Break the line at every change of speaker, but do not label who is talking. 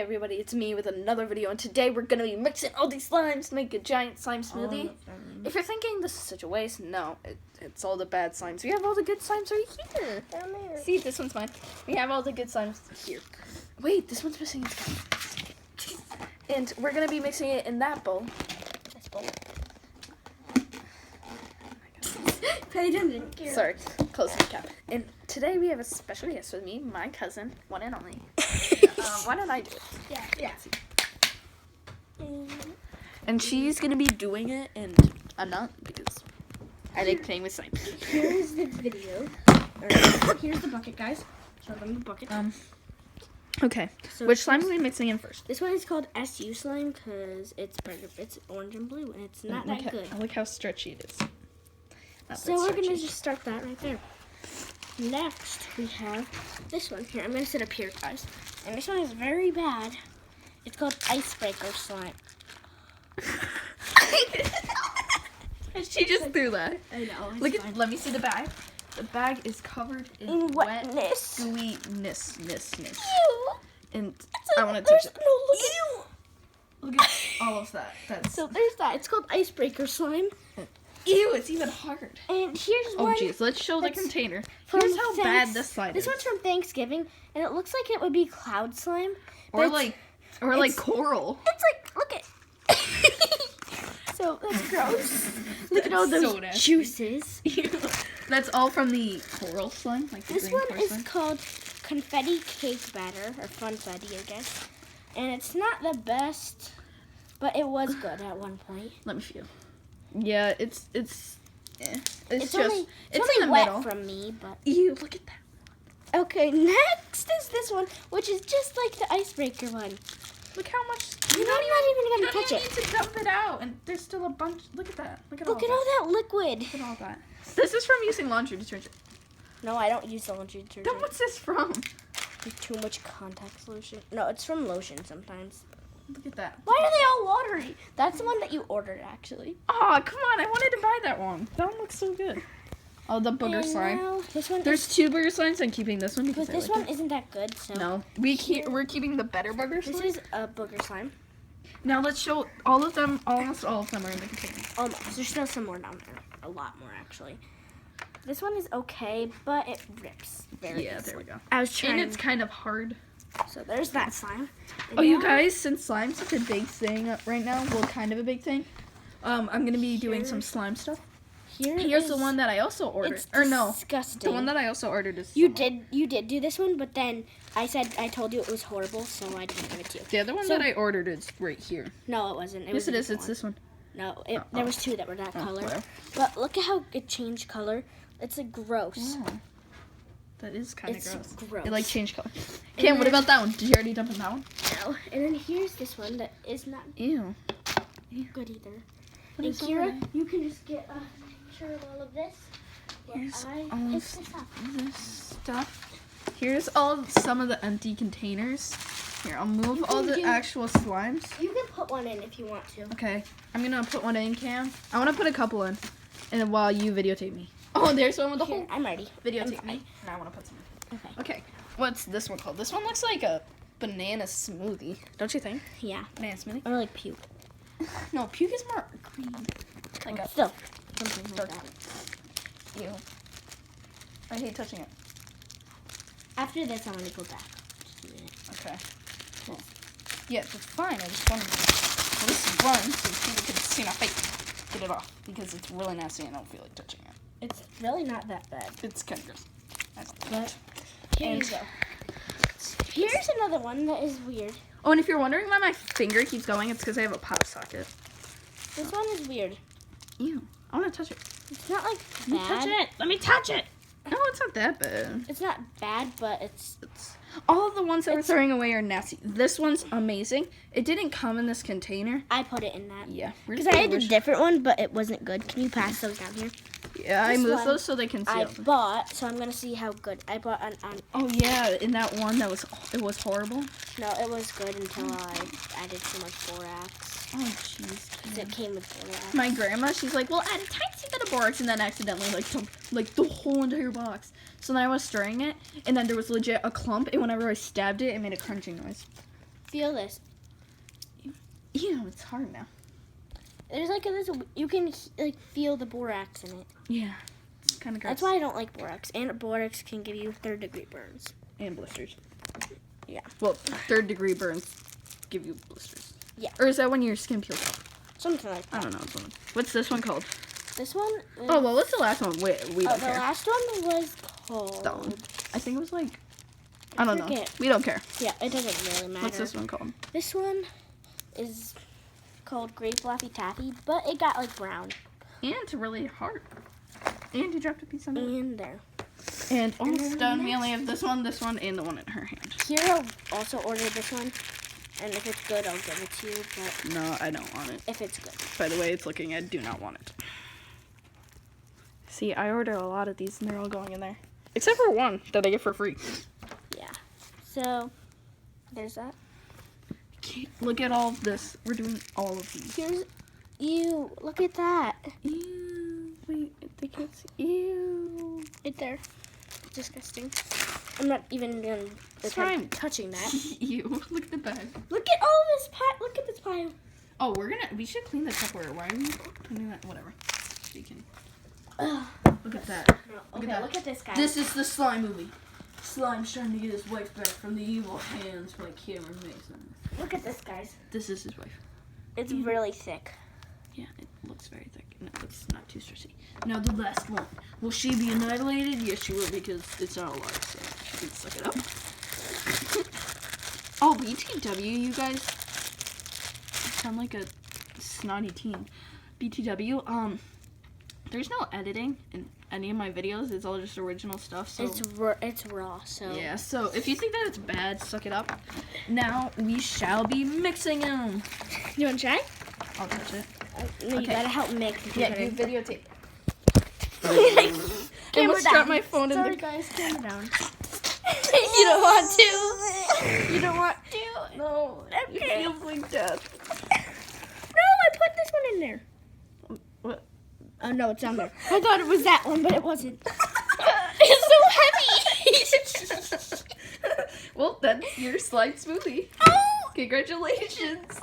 everybody, it's me with another video, and today we're going to be mixing all these slimes to make a giant slime smoothie. If you're thinking this is such a waste, no, it's all the bad slimes. We have all the good slimes right here. Down there. See, this one's mine. We have all the good slimes here. Wait, this one's missing its cup. And we're going to be mixing it in that bowl. This bowl. Sorry, close the cap. And today we have a special guest with me, my cousin, one and only. Why don't I do it? Yeah. And she's gonna be doing it, and I'm not because I like playing with slime.
Here's the video. Here's the bucket, guys. Show them the bucket.
Okay.
So
which slime are we mixing in first?
This one is called SU slime because it's orange and blue, and it's not that good.
Look how stretchy it is.
So we're gonna just start that right there. Next, we have this one here. I'm gonna sit up here, guys. And this one is very bad. It's called icebreaker slime.
She just threw that.
I know.
Let me see the bag. The bag is covered in
wetness.
Gooey-ness.
Ew.
And I want to touch it.
No,
Look at all of that.
So there's that. It's called icebreaker slime.
Ew, it's even hard.
And here's one.
Oh, jeez. Let's show the container.
Here's
Here's how bad this slime is.
This one's from Thanksgiving, and it looks like it would be cloud slime.
Or like coral.
It's like, look at. So that's gross. Look at all those juices.
That's all from the coral slime. Like
this one is called confetti cake batter, or funfetti, I guess. And it's not the best, but it was good at one point.
Let me feel. Yeah, it's just
it's
in the
wet
middle
from me, but
ew, look at that.
Okay, next is this one, which is just like the icebreaker one.
Look how much.
You're not even gonna touch it.
You need to dump it out, and there's still a bunch. Look at that. Look at all
that liquid.
Look at all that. This is from using laundry detergent.
No, I don't use laundry detergent.
Then what's this from?
There's too much contact solution. No, it's from lotion sometimes.
Look at that.
Why are they all watery? That's the one that you ordered, actually.
Oh, come on. I wanted to buy that one. That one looks so good. Oh, the booger slime.
This one
There's two booger slimes. I'm keeping this one because
this one isn't that good. So
no, we're keeping the better booger slime.
This is a booger slime.
Now let's show all of them. Almost all of them are in the container.
Almost. There's still some more down there. A lot more, actually. This one is okay, but it rips very easily.
There we go.
I was trying.
And it's kind of hard.
So there's that slime.
And you guys, since slime's such a big thing right now, well, kind of a big thing, I'm going to be doing some slime stuff. Here's the one that I also ordered.
It's disgusting.
The one that I also ordered is...
You did do this one, but then I told you it was horrible, so I didn't give it to you.
The other one that I ordered is right here.
No, it wasn't.
Yes, it is. It's this one.
No, there was two that were that color. But look at how it changed color. It's like gross.
Oh. That is kind of gross. It like changed color. Cam, what about that one? Did you already dump in that one?
No. And then here's this one that is not good either. And Kira, you can just get a picture of all of this.
Here's all this stuff. Here's some of the empty containers. Here, I'll move all the actual slimes.
You can put one in if you want to.
Okay, I'm gonna put one in, Cam. I want to put a couple in, and then while you videotape me. Oh, there's one with the whole.
I'm ready.
Videotape me. And I want to put some in. Okay. What's this one called? This one looks like a banana smoothie. Don't you think?
Yeah.
Banana smoothie?
Or like puke.
No, puke is more green. Like
still. Something like that.
Ew. I hate touching it.
After this, I'm going to go back. Just a minute.
Okay. Cool. Yeah, it's fine. I just wanted to at least run so people can see my face. Get it off because it's really nasty and I don't feel like touching it.
It's really not that bad.
It's kind of gross. I know.
But here you go. Here's another one that is weird.
Oh, and if you're wondering why my finger keeps going, it's because I have a pop socket.
This one is weird.
Ew. I want to touch it.
It's not like bad.
Let me touch it. Let me touch it. No, it's not that bad.
It's not bad, but it's
all of the ones that we're throwing away are nasty. This one's amazing. It didn't come in this container.
I put it in that.
Yeah.
Because I had a different one, but it wasn't good. Can you pass those down here?
Yeah, I moved those so they can see.
I bought, so I'm gonna see how good. I bought on.
Oh yeah, in that one it was horrible.
No, it was good until I added too much borax.
Oh jeez.
It came with borax.
My grandma, she's like, well, add a tiny bit of borax, and then accidentally dumped the whole entire box. So then I was stirring it, and then there was legit a clump, and whenever I stabbed it, it made a crunching noise.
Feel this.
Ew, it's hard now.
There's like a little, you can like feel the borax in it.
Yeah, it's kind of gross.
That's why I don't like borax. And borax can give you 3rd-degree burns.
And blisters.
Yeah.
Well, 3rd-degree burns give you blisters.
Yeah.
Or is that when your skin peels off?
Something like that.
I don't know. What's this one called?
This one?
Oh, well, what's the last one? We don't
the
care.
last one was called...
That one. I think it was like... I don't know.
forget.
We don't care.
Yeah, it doesn't really matter.
What's this one called?
This one is called Grape Laffy Taffy, but it got like brown.
And it's really hard. And you dropped a piece on it.
And there.
And almost
then
done. We only have this one, and the one in her hand.
Hero also ordered this one. And if it's good, I'll give it to you. But
No, I don't want it.
if it's good.
By the way it's looking, I do not want it. See, I ordered a lot of these, and they're all going in there. Except for one that I get for free.
Yeah. So, there's that.
Look at all of this. We're doing all of these.
Here's... Ew, look at that.
Ew. Wait, they can't see. Ew.
Right there. Disgusting. I'm not even going to touching that.
Ew. Look at the bag.
Look at all this pile. Look at this pile.
Oh, we should clean the Tupperware. Why are we cleaning that? Whatever. So you can.
Ugh.
Look at that.
No. Okay, look at this guy.
This is the slime movie. Slime's trying to get his wife back from the evil hands by Cameron Mason.
Look at this, guys.
This is his wife.
It's really thick.
Yeah, it looks very thick. No, it's not too stressy. Now the last one. Will she be annihilated? Yes, she will, because it's not alive, so she can suck it up. Oh, BTW, you guys. I sound like a snotty teen. BTW, there's no editing in any of my videos. It's all just original stuff, so...
It's raw, so...
Yeah, so if you think that it's bad, suck it up. Now, we shall be mixing them.
You want to try?
I'll touch it.
No, you gotta help mix.
Yeah, you videotape.
I
almost dropped my phone in
Sorry,
the...
guys, calm down.
You don't want to. You don't want to. No.
Okay.
It feels like death.
No, I put this one in there.
What?
Oh, no, it's down there. I thought it was that one, but it wasn't.
It's so heavy. Well, that's your slime smoothie.
Oh!
Congratulations.